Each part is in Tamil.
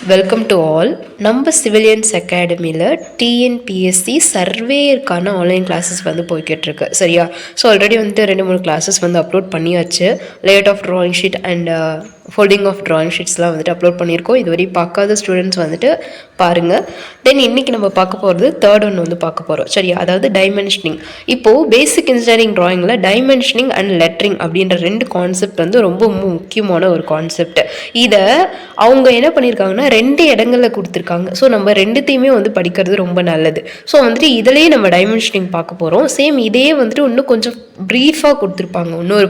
Welcome to all. நம்ம சிவிலியன்ஸ் அகாடமியில் டிஎன்பிஎஸ்சி சர்வேயருக்கான ஆன்லைன் கிளாஸஸ் வந்து போய்கிட்டுருக்கு. சரியா? ஸோ ஆல்ரெடி வந்துட்டு 2-3 கிளாஸஸ் வந்து அப்லோட் பண்ணியாச்சு. Layout of drawing sheet and folding of drawing ஷீட்ஸ்லாம் வந்துட்டு அப்லோட் பண்ணியிருக்கோம். இதுவரை பார்க்காத ஸ்டூடெண்ட்ஸ் வந்துட்டு பாருங்கள். தென் இன்றைக்கி நம்ம பார்க்க போகிறது தேர்ட் ஒன் வந்து பார்க்க போகிறோம். சரியா? அதாவது டைமென்ஷனிங். இப்போது பேசிக் இன்ஜினியரிங் ட்ராயிங்கில் டைமென்ஷனிங் அண்ட் லெட்டரிங் அப்படின்ற 2 கான்செப்ட் வந்து ரொம்ப முக்கியமான ஒரு கான்செப்ட். இதை அவங்க என்ன பண்ணியிருக்காங்கன்னா 2 இடங்களில் கொடுத்துருக்காங்க. ஸோ நம்ம 2த்தையுமே வந்து படிக்கிறது ரொம்ப நல்லது. ஸோ வந்துட்டு இதிலேயே நம்ம டைமென்ஷனிங் பார்க்க போகிறோம். சேம் இதே வந்துட்டு இன்னும் கொஞ்சம் ப்ரீஃபாக கொடுத்துருப்பாங்க இன்னொரு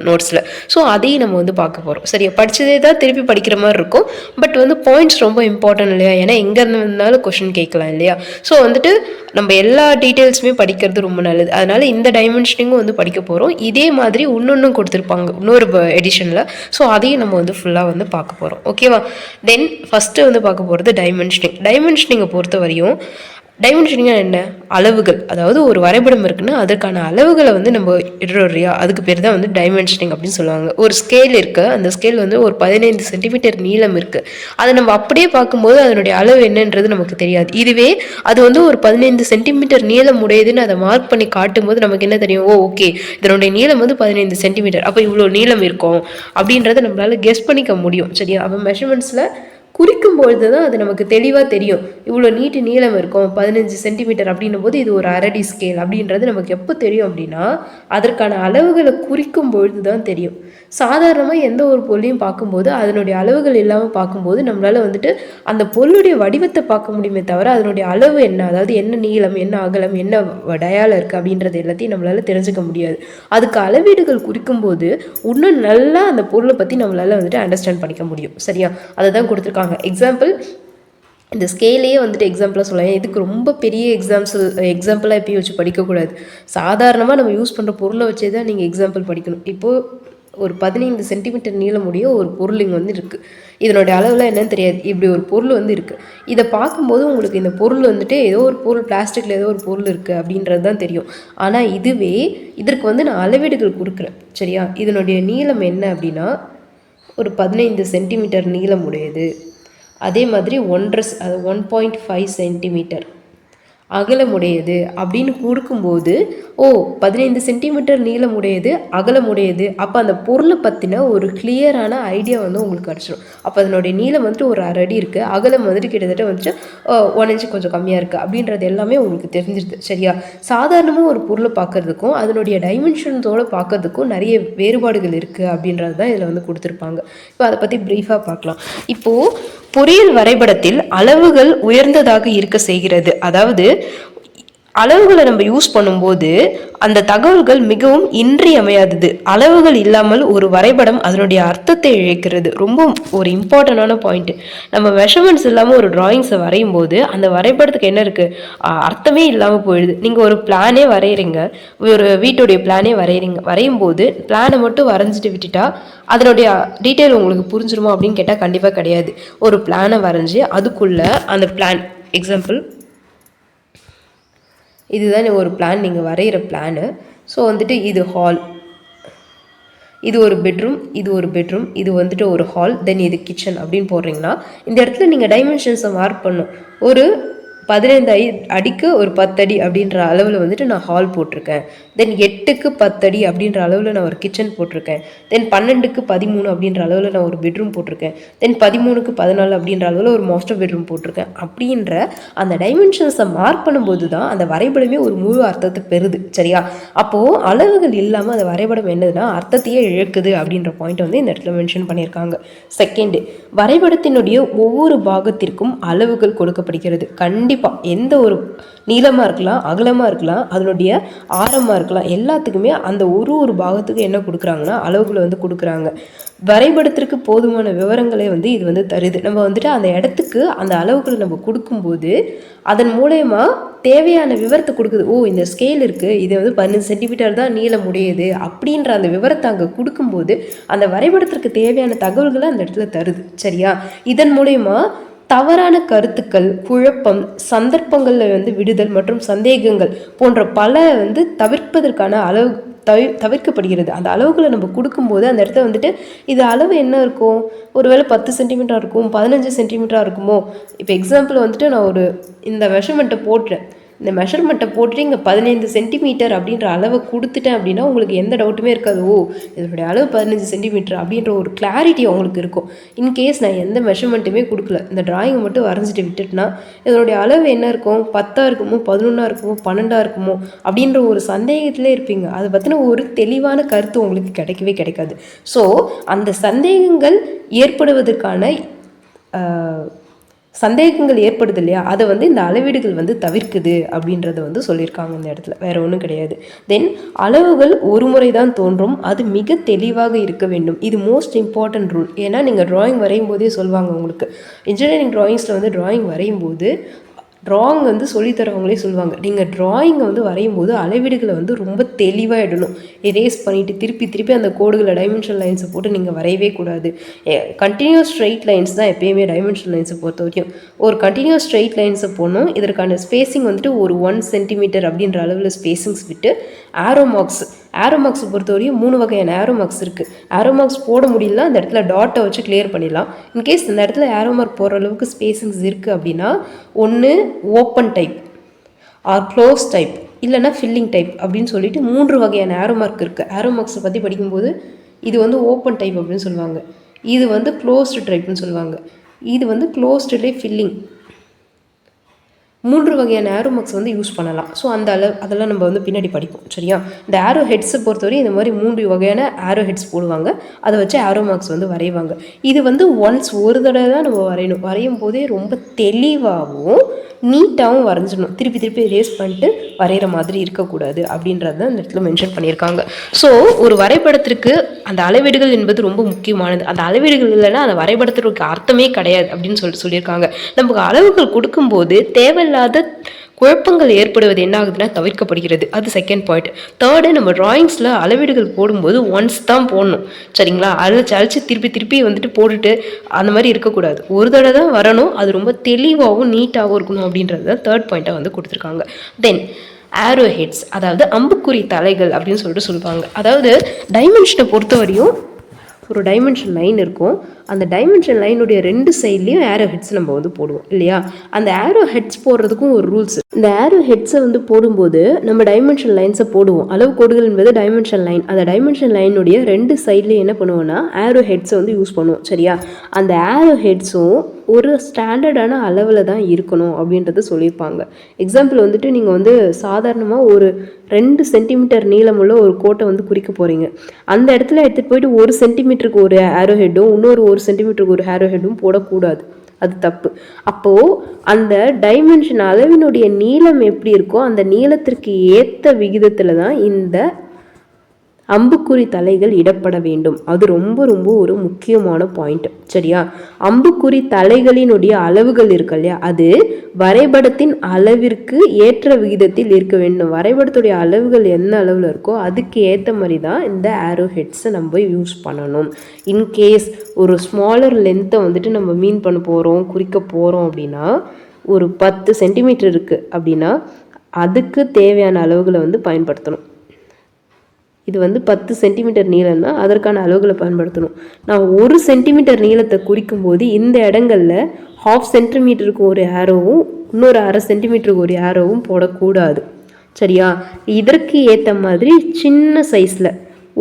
நோட்ஸில். ஸோ அதையும் நம்ம வந்து பார்க்க போகிறோம். சரியா? படித்ததே தான் திருப்பி படிக்கிற மாதிரி இருக்கும். பட் வந்து பாயிண்ட்ஸ் ரொம்ப இம்பார்ட்டன்ட் இல்லையா? ஏன்னா எங்கே இருந்தாலும் கொஷின் கேட்கலாம் இல்லையா? ஸோ வந்துட்டு நம்ம எல்லா டீட்டெயில்ஸுமே படிக்கிறது ரொம்ப நல்லது. அதனால் இந்த டைமென்ஷனிங்கும் வந்து படிக்க போகிறோம். இதே மாதிரி இன்னொன்றும் கொடுத்துருப்பாங்க இன்னொரு எடிஷனில். ஸோ அதையும் நம்ம வந்து ஃபுல்லாக வந்து பார்க்க போகிறோம். ஓகேவா? தென் ஃபஸ்ட்டு வந்து பார்க்க போகிறது டைமென்ஷனிங்கை பொறுத்த வரையும் டைமென்ஷனிங்காக என்ன? அளவுகள். அதாவது ஒரு வரைபடம் இருக்குன்னா அதற்கான அளவுகளை வந்து நம்ம இடுறோம் இல்லையா? அதுக்கு பேர் தான் வந்து டைமென்ஷனிங் அப்படின்னு சொல்லுவாங்க. ஒரு ஸ்கேல் இருக்குது. அந்த ஸ்கேல் வந்து ஒரு 15 சென்டிமீட்டர் நீளம் இருக்குது. அதை நம்ம அப்படியே பார்க்கும்போது அதனுடைய அளவு என்னன்றது நமக்கு தெரியாது. இதுவே அது வந்து ஒரு 15 சென்டிமீட்டர் நீளம் உடையதுன்னு அதை மார்க் பண்ணி காட்டும்போது நமக்கு என்ன தெரியும்? ஓகே, இதனுடைய நீளம் வந்து 15 சென்டிமீட்டர், அப்போ இவ்வளோ நீளம் இருக்கும் அப்படின்றத நம்மளால கெஸ் பண்ணிக்க முடியும். சரியா? அப்போ மெஷர்மெண்ட்ஸில் குறிக்கும் பொழுது தான் அது நமக்கு தெளிவாக தெரியும். இவ்வளோ நீளம் இருக்கும் 15 சென்டிமீட்டர் அப்படின்னும் போது இது ஒரு அரடி ஸ்கேல் அப்படின்றது நமக்கு எப்போ தெரியும் அப்படின்னா அதற்கான அளவுகளை குறிக்கும் பொழுது தான் தெரியும். சாதாரணமாக எந்த ஒரு பொருளையும் பார்க்கும்போது அதனுடைய அளவுகள் இல்லாமல் பார்க்கும்போது நம்மளால் வந்துட்டு அந்த பொருளுடைய வடிவத்தை பார்க்க முடியுமே தவிர அதனுடைய அளவு என்ன, அதாவது என்ன நீளம், என்ன அகலம், என்ன டயால இருக்குது அப்படின்றது எல்லாத்தையும் நம்மளால் தெரிஞ்சுக்க முடியாது. அதுக்கு அளவீடுகள் குறிக்கும்போது இன்னும் நல்லா அந்த பொருளை பற்றி நம்மளால் வந்துட்டு அண்டர்ஸ்டாண்ட் பண்ணிக்க முடியும். சரியா? அதை தான் கொடுத்துருக்காங்க. எக்ஸாம்பிள் இந்த ஸ்கேலையே வந்துட்டு எக்ஸாம்பிளாக சொல்லலாம். இதுக்கு ரொம்ப பெரிய எக்ஸாம்பிளாக எப்பயும் வச்சு படிக்கக்கூடாது. சாதாரணமாக நம்ம யூஸ் பண்ணுற பொருளை வச்சே தான் நீங்கள் எக்ஸாம்பிள் படிக்கணும். இப்போது ஒரு 15 சென்டிமீட்டர் நீளமுடைய ஒரு பொருள் இங்கே வந்து இருக்குது. இதனுடைய அளவுலாம் என்னன்னு தெரியாது. இப்படி ஒரு பொருள் வந்து இருக்குது. இதை பார்க்கும்போது உங்களுக்கு இந்த பொருள் வந்துட்டு ஏதோ ஒரு பொருள், பிளாஸ்டிக்கில் ஏதோ ஒரு பொருள் இருக்குது அப்படின்றது தான் தெரியும். ஆனால் இதுவே இதற்கு வந்து நான் அளவீடுகள் கொடுக்குறேன். சரியா? இதனுடைய நீளம் என்ன அப்படின்னா ஒரு 15 சென்டிமீட்டர் நீளம் உடையது. அதே மாதிரி 1.5 சென்டிமீட்டர் அகலமுடையது அப்படின்னு கொடுக்கும்போது 15 சென்டிமீட்டர் நீளமுடையது, அகலமுடையது, அப்போ அந்த பொருளை பற்றின ஒரு கிளியரான ஐடியா வந்து உங்களுக்கு கிடச்சிடும். அப்போ அதனுடைய நீளம் வந்துட்டு ஒரு 1/2 அடி இருக்குது, அகலம் வந்துட்டு கிட்டத்தட்ட வந்துட்டு 1 இன்ச்சு கொஞ்சம் கம்மியாக இருக்குது அப்படின்றது எல்லாமே உங்களுக்கு தெரிஞ்சிருது. சரியா? சாதாரணமாக ஒரு பொருளை பார்க்குறதுக்கும் அதனுடைய டைமென்ஷன்ஸோடு பார்க்குறதுக்கும் நிறைய வேறுபாடுகள் இருக்குது அப்படின்றது தான் இதில் வந்து கொடுத்துருப்பாங்க. இப்போ அதை பற்றி ப்ரீஃபாக பார்க்கலாம். இப்போது பொறியியல் வரைபடத்தில் அளவுகள் உயர்ந்ததாக இருக்க செய்கிறது. அதாவது அளவுகளை நம்ம யூஸ் பண்ணும்போது அந்த தகவல்கள் மிகவும் இன்றியமையாதது. அளவுகள் இல்லாமல் ஒரு வரைபடம் அதனுடைய அர்த்தத்தை இழக்கிறது. ரொம்ப ஒரு இம்பார்ட்டண்டான பாயிண்ட். நம்ம மெஷர்மெண்ட்ஸ் இல்லாமல் ஒரு டிராயிங்ஸை வரையும் போது அந்த வரைபடத்துக்கு என்ன இருக்குது, அர்த்தமே இல்லாமல் போயிடுது. நீங்கள் ஒரு பிளானே வரைகிறீங்க, ஒரு வீட்டுடைய பிளானே வரையும் போது பிளானை மட்டும் வரைஞ்சிட்டு விட்டுட்டா அதனுடைய டீட்டெயில் உங்களுக்கு புரிஞ்சிருமா அப்படின்னு கேட்டால் கண்டிப்பாக கிடையாது. ஒரு பிளானை வரைஞ்சி அதுக்குள்ளே அந்த பிளான், எக்ஸாம்பிள் இதுதான் ஒரு பிளான், நீங்கள் வரைகிற பிளானு. ஸோ வந்துட்டு இது ஹால், இது ஒரு பெட்ரூம், இது ஒரு பெட்ரூம், இது வந்துட்டு ஒரு ஹால், தென் இது கிச்சன் அப்படின்னு போடுறீங்கன்னா இந்த இடத்துல நீங்கள் டைமென்ஷன்ஸை மார்க் பண்ணும். ஒரு 15 அடிக்கு ஒரு 10 அடி அப்படின்ற அளவில் வந்துட்டு நான் ஹால் போட்டிருக்கேன். தென் 8க்கு 10 அடி அப்படின்ற அளவில் நான் ஒரு கிச்சன் போட்டிருக்கேன். தென் 12க்கு 13 அப்படின்ற அளவில் நான் ஒரு பெட்ரூம் போட்டிருக்கேன். தென் 13க்கு 14 அப்படின்ற அளவில் ஒரு மாஸ்டர் பெட்ரூம் போட்டிருக்கேன். அப்படின்ற அந்த டைமென்ஷன்ஸை மார்க் பண்ணும்போது தான் அந்த வரைபடமே ஒரு முழு அர்த்தத்தை பெறுது. சரியா? அப்போது அளவுகள் இல்லாமல் அந்த வரைபடம் என்னதுன்னா அர்த்தத்தையே இழக்குது அப்படின்ற பாயிண்ட் வந்து இந்த இடத்துல மென்ஷன் பண்ணியிருக்காங்க. செகண்டு, வரைபடத்தினுடைய ஒவ்வொரு பாகத்திற்கும் அளவுகள் கொடுக்கப்படுகிறது. கண்டிப்பாக எந்த ஒரு நீளமாக இருக்கலாம், அகலமாக இருக்கலாம், அதனுடைய ஆரமாக இருக்கலாம், எல்லாத்துக்குமே அந்த ஒரு பாகத்துக்கு என்ன கொடுக்குறாங்கன்னா அளவுகளை வந்து கொடுக்குறாங்க. வரைபடத்திற்கு போதுமான விவரங்களை வந்து இது வந்து தருது. நம்ம வந்துட்டு அந்த இடத்துக்கு அந்த அளவுகளை நம்ம கொடுக்கும்போது அதன் மூலயமா தேவையான விவரத்தை கொடுக்குது. இந்த ஸ்கேல் இருக்குது, இது வந்து 15 சென்டிமீட்டர் தான் நீளம் உடையது அப்படின்ற அந்த விவரத்தை அங்கே கொடுக்கும்போது அந்த வரைபடத்திற்கு தேவையான தகவல்களை அந்த இடத்துல தருது. சரியா? இதன் மூலயமா தவறான கருத்துக்கள், குழப்பம், சந்தர்ப்பங்களில் வந்து விடுதல் மற்றும் சந்தேகங்கள் போன்ற பல வந்து தவிர்ப்பதற்கான தவிர்க்கப்படுகிறது. அந்த அளவுகளை நம்ம கொடுக்கும்போது அந்த இடத்துல வந்துட்டு இது அளவு என்ன இருக்கும், ஒருவேளை 10 சென்டிமீட்டராக இருக்கும், 15 சென்டிமீட்டராக இருக்குமோ. இப்போ எக்ஸாம்பிள் வந்துட்டு நான் இந்த மெஷர்மெண்ட்டை போட்டுறேன். இந்த மெஷர்மெண்ட்டை போட்டுட்டு இங்கே 15 சென்டிமீட்டர் அப்படின்ற அளவை கொடுத்துட்டேன் அப்படின்னா உங்களுக்கு எந்த டவுட்டுமே இருக்காது. இதனுடைய அளவு 15 சென்டிமீட்டர் அப்படின்ற ஒரு கிளாரிட்டி உங்களுக்கு இருக்கும். இன்கேஸ் நான் எந்த மெஷர்மெண்ட்டுமே கொடுக்கல, இந்த டிராயிங்கை மட்டும் வரைஞ்சிட்டு விட்டுட்டுனா இதனுடைய அளவு என்ன இருக்கும், 10 இருக்குமோ, 11 இருக்குமோ, 12 இருக்குமோ அப்படின்ற ஒரு சந்தேகத்திலே இருப்பீங்க. அதை பற்றின ஒரு தெளிவான கருத்து உங்களுக்கு கிடைக்கவே கிடைக்காது. ஸோ அந்த சந்தேகங்கள் ஏற்படுது இல்லையா, அதை இந்த அளவீடுகள் தவிர்க்குது அப்படின்றத சொல்லியிருக்காங்க இந்த இடத்துல. வேறு ஒன்றும் கிடையாது. தென் அளவுகள் ஒரு முறை தான் தோன்றும், அது மிக தெளிவாக இருக்க வேண்டும். இது மோஸ்ட் இம்பார்ட்டன்ட் ரூல். ஏன்னா நீங்கள் ட்ராயிங் வரையும் போதே சொல்லுவாங்க உங்களுக்கு, இன்ஜினியரிங் ட்ராயிங்ஸில் ட்ராயிங் வரையும் போது ட்ராயிங் சொல்லித்தரவங்களே சொல்லுவாங்க, நீங்கள் ட்ராயிங்கை வரையும் போது அளவீடுகளை ரொம்ப தெளிவாக இடணும். எரேஸ் பண்ணிவிட்டு திருப்பி அந்த கோடுகளை டைமென்ஷன் லைன்ஸை போட்டு நீங்கள் வரையவே கூடாது. கண்டினியூஸ் ஸ்ட்ரெயிட் லைன்ஸ் தான் எப்பயுமே டைமென்ஷன் லைன்ஸை பொறுத்த வரைக்கும். ஒரு கண்டினியூஸ் ஸ்ட்ரெயிட் லைன்ஸை போடணும். இதற்கான ஸ்பேசிங் ஒரு 1 சென்டிமீட்டர் அப்படின்ற அளவில் ஸ்பேசிங்ஸ் விட்டு ஆரோ மார்க்ஸை பொறுத்தவரையும் 3 வகையான ஆரோ மார்க்ஸ் இருக்குது. ஆரோ மார்க்ஸ் போட முடியல, அந்த இடத்துல டாட்டை வச்சு கிளியர் பண்ணிடலாம். இன்கேஸ் இந்த இடத்துல ஆரோ மார்க் போடுற அளவுக்கு ஸ்பேசிங்ஸ் இருக்குது அப்படின்னா, ஒன்று open type or close type, இல்லைனா ஃபில்லிங் டைப் அப்படின்னு சொல்லிட்டு 3 வகையான ஆரோ மார்க் இருக்குது. ஆரோ மார்க்ஸை பற்றி படிக்கும்போது இது ஓப்பன் டைப் அப்படின்னு சொல்லுவாங்க, இது க்ளோஸ்டு டைப்னு சொல்லுவாங்க, இது க்ளோஸ்டுலே ஃபில்லிங். 3 வகையான ஆரோ மார்க்ஸ் யூஸ் பண்ணலாம். ஸோ அதெல்லாம் நம்ம பின்னாடி படிப்போம். சரியா, இந்த ஆரோ ஹெட்ஸை பொறுத்தவரை இந்த மாதிரி 3 வகையான ஆரோ ஹெட்ஸ் போடுவாங்க. அதை வச்சு ஆரோ மார்க்ஸ் வரைவாங்க. இது ஒன்ஸ் ஒரு தடவை தான் நம்ம வரையணும். வரையும் போதே ரொம்ப தெளிவாகவும் நீட்டாகவும் வரைஞ்சிடணும். திருப்பி ரேஸ் பண்ணிட்டு வரைகிற மாதிரி இருக்கக்கூடாது அப்படின்றது தான் இந்த இடத்துல மென்ஷன் பண்ணியிருக்காங்க. ஸோ ஒரு வரைபடத்திற்கு அந்த அளவீடுகள் என்பது ரொம்ப முக்கியமானது. அந்த அளவீடுகள் இல்லைன்னா அந்த வரைபடத்திற்கு அர்த்தமே கிடையாது அப்படின்னு சொல்லியிருக்காங்க. நமக்கு அளவுகள் கொடுக்கும்போது தேவையில்லாத குழப்பங்கள் ஏற்படுவது என்ன ஆகுதுன்னா தவிர்க்கப்படுகிறது. அது செகண்ட் பாயிண்ட். தேர்டு, நம்ம டிராயிங்ஸில் அளவீடுகள் போடும்போது ஒன்ஸ் தான் போடணும். சரிங்களா, அழைச்சி திருப்பி போட்டுட்டு அந்த மாதிரி இருக்கக்கூடாது. ஒரு தடவை தான் வரணும். அது ரொம்ப தெளிவாகவும் நீட்டாகவும் இருக்கணும் அப்படின்றது தான் தேர்ட் பாயிண்ட்டாக கொடுத்துருக்காங்க. தென் ஆரோ ஹெட்ஸ், அதாவது அம்புக்குறி தலைகள் அப்படின்னு சொல்லுவாங்க. அதாவது டைமென்ஷனை பொறுத்தவரையும் ஒரு டைமென்ஷன் லைன் இருக்கும். அந்த டைமென்ஷன் லைனுடைய 2 சைட்லேயும் ஆரோ ஹெட்ஸ் நம்ம போடுவோம் இல்லையா. அந்த ஆரோ ஹெட்ஸ் போடுறதுக்கும் ஒரு ரூல்ஸ். இந்த ஆரோ ஹெட்ஸை போடும்போது நம்ம டைமென்ஷன் லைன்ஸை போடுவோம். அளவு கோடுகள் என்பது டைமென்ஷன் லைன். அந்த டைமென்ஷன் லைனுடைய 2 சைட்லேயும் என்ன பண்ணுவோம்னா ஆரோ ஹெட்ஸை யூஸ் பண்ணுவோம். சரியா, அந்த ஆரோ ஹெட்ஸும் ஒரு ஸ்டாண்டர்டான அளவில் தான் இருக்கணும் அப்படின்றத சொல்லியிருப்பாங்க. எக்ஸாம்பிள் நீங்கள் சாதாரணமாக ஒரு 2 சென்டிமீட்டர் நீளமுள்ள ஒரு கோட்டை குறிக்க போகிறீங்க. அந்த இடத்துல எடுத்துகிட்டு போயிட்டு 1 சென்டிமீட்டருக்கு ஒரு ஆரோ ஹெட்டும் இன்னொரு 1 சென்டிமீட்டருக்கு ஒரு ஆரோ ஹெட்டும் போடக்கூடாது. அது தப்பு. அப்போது அந்த டைமென்ஷன் அளவினுடைய நீளம் எப்படி இருக்கோ அந்த நீளத்திற்கு ஏற்ற விகிதத்தில் தான் இந்த அம்புக்குறி தலைகள் இடப்பட வேண்டும். அது ரொம்ப ஒரு முக்கியமான பாயிண்ட். சரியா, அம்புக்குறி தலைகளினுடைய அளவுகள் இருக்கு இல்லையா, அது வரைபடத்தின் அளவிற்கு ஏற்ற விகிதத்தில் இருக்க வேண்டும். வரைபடத்துடைய அளவுகள் என்ன அளவில் இருக்கோ அதுக்கு ஏற்ற மாதிரி தான் இந்த ஆரோ ஹெட்ஸை நம்ம யூஸ் பண்ணணும். இன்கேஸ் ஒரு ஸ்மாலர் லென்த்தை நம்ம மீன் பண்ண போகிறோம், குறிக்க போகிறோம் அப்படின்னா, ஒரு 10 சென்டிமீட்டர் இருக்குது அப்படின்னா அதுக்கு தேவையான அளவுகளை பயன்படுத்தணும். இது 10 சென்டிமீட்டர் நீளம்னா அதற்கான அளவுகளை பயன்படுத்தணும். நான் 1 சென்டிமீட்டர் நீளத்தை குறிக்கும் போது இந்த இடங்களில் 1/2 சென்டிமீட்டருக்கு ஒரு ஆரோவும் இன்னொரு 1/2 சென்டிமீட்டருக்கு ஒரு ஆரோவும் போடக்கூடாது. சரியா, இதற்கு ஏற்ற மாதிரி சின்ன சைஸில்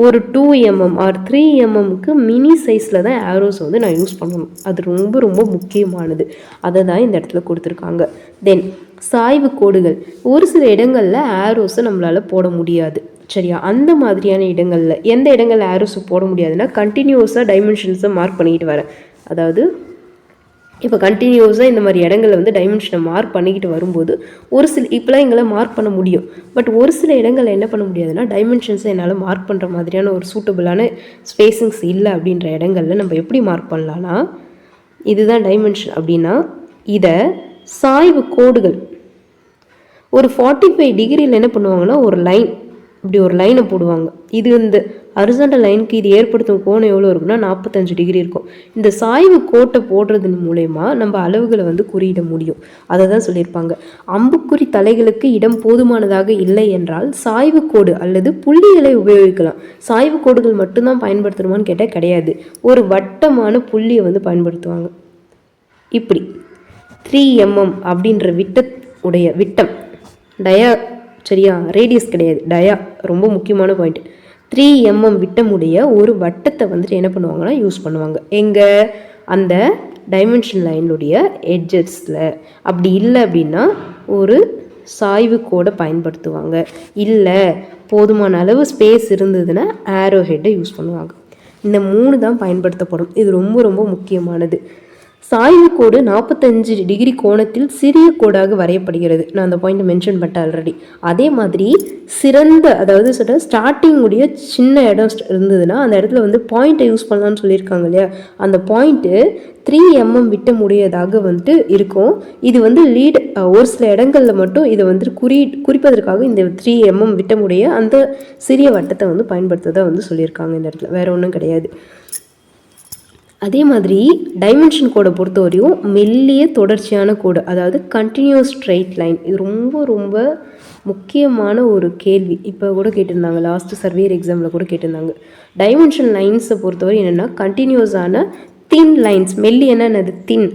ஒரு 2 mm ஆர் 3 mmக்கு மினி சைஸில் தான் ஆரோஸ் நான் யூஸ் பண்ணணும். அது ரொம்ப முக்கியமானது. அதை தான் இந்த இடத்துல கொடுத்துருக்காங்க. தென் சாய்வு கோடுகள். ஒரு சில இடங்களில் ஆரோஸை நம்மளால் போட முடியாது. சரியா, அந்த மாதிரியான இடங்களில் எந்த இடங்களில் ஆரோஸை போட முடியாதுன்னா கண்டினியூஸாக டைமென்ஷன்ஸை மார்க் பண்ணிக்கிட்டு வரேன். அதாவது இப்போ கண்டினியூஸாக இந்த மாதிரி இடங்களில் டைமென்ஷனை மார்க் பண்ணிக்கிட்டு வரும்போது ஒரு சில இப்போலாம் எங்களால் மார்க் பண்ண முடியும். பட் ஒரு சில இடங்களில் என்ன பண்ண முடியாதுன்னா டைமென்ஷன்ஸை என்னால் மார்க் பண்ணுற மாதிரியான ஒரு சூட்டபிளான ஸ்பேசிங்ஸ் இல்லை. அப்படின்ற இடங்களில் நம்ம எப்படி மார்க் பண்ணலான்னா, இதுதான் டைமென்ஷன் அப்படின்னா இதை சாய்வு கோடுகள் ஒரு 45 டிகிரியில் என்ன பண்ணுவாங்கன்னா ஒரு லைன், இப்படி ஒரு லைனை போடுவாங்க. இது இந்த ஹரிசாண்டல் லைனுக்கு இது ஏற்படுத்தும் கோணம் எவ்வளோ இருக்குன்னா 45 டிகிரி இருக்கும். இந்த சாய்வு கோட்டை போடுறதன் மூலயமா நம்ம அளவுகளை வந்து குறியிட முடியும். அதை தான் சொல்லியிருப்பாங்க. அம்புக்குறி தலைகளுக்கு இடம் போதுமானதாக இல்லை என்றால் சாய்வு கோடு அல்லது புள்ளிகளை உபயோகிக்கலாம். சாய்வு கோடுகள் மட்டும்தான் பயன்படுத்தணுமான்னு கேட்டால் கிடையாது. ஒரு வட்டமான புள்ளியை வந்து பயன்படுத்துவாங்க. இப்படி 3mm அப்படின்ற விட்டம் டயா, சரியா, ரேடியஸ் கிடையாது, டயா, ரொம்ப முக்கியமான பாயிண்ட். 3mm விட்டமுடைய ஒரு வட்டத்தை வந்துட்டு என்ன பண்ணுவாங்கன்னா யூஸ் பண்ணுவாங்க. எங்கே? அந்த டைமென்ஷன் லைனுடைய எட்ஜஸில். அப்படி இல்லை அப்படின்னா ஒரு சாய்வு கோடை பயன்படுத்துவாங்க. இல்லை போதுமான அளவு ஸ்பேஸ் இருந்ததுன்னா ஆரோ ஹெட்டை யூஸ் பண்ணுவாங்க. இந்த 3 தான் பயன்படுத்தப்படும். இது ரொம்ப ரொம்ப முக்கியமானது. சாய்வு கோடு 45 டிகிரி கோணத்தில் சிறிய கோடாக வரையப்படுகிறது. நான் அந்த பாயிண்ட் மென்ஷன் பண்ணிட்டேன் ஆல்ரெடி. அதே மாதிரி சிறந்த, அதாவது ஸ்டார்டிங் உடைய சின்ன இடம் இருந்ததுன்னா அந்த இடத்துல வந்து பாயிண்ட்டை யூஸ் பண்ணலான்னு சொல்லியிருக்காங்க இல்லையா, அந்த பாயிண்ட்டு 3mm விட்டம் உடையதாக வந்துட்டு இருக்கும். இது வந்து ஒரு சில இடங்களில் மட்டும் இதை வந்துட்டு குறிப்பதற்காக இந்த 3mm விட்டமுடைய அந்த சிறிய வட்டத்தை வந்து பயன்படுத்துவதாக வந்து சொல்லியிருக்காங்க இந்த இடத்துல, வேற ஒன்றும் கிடையாது. அதே மாதிரி டைமென்ஷன் கோடை பொறுத்தவரையும் மெல்லிய தொடர்ச்சியான கோடு, அதாவது கண்டினியூஸ் ஸ்ட்ரெயிட் லைன். இது ரொம்ப ரொம்ப முக்கியமான ஒரு கேள்வி. இப்போ கூட கேட்டிருந்தாங்க, லாஸ்ட் சர்வேர் எக்ஸாமில் கூட கேட்டிருந்தாங்க. டைமென்ஷன் லைன்ஸை பொறுத்தவரை என்னென்னா கண்டினியூஸான தின் லைன்ஸ். மெல்லியன்னா என்னது? தின்,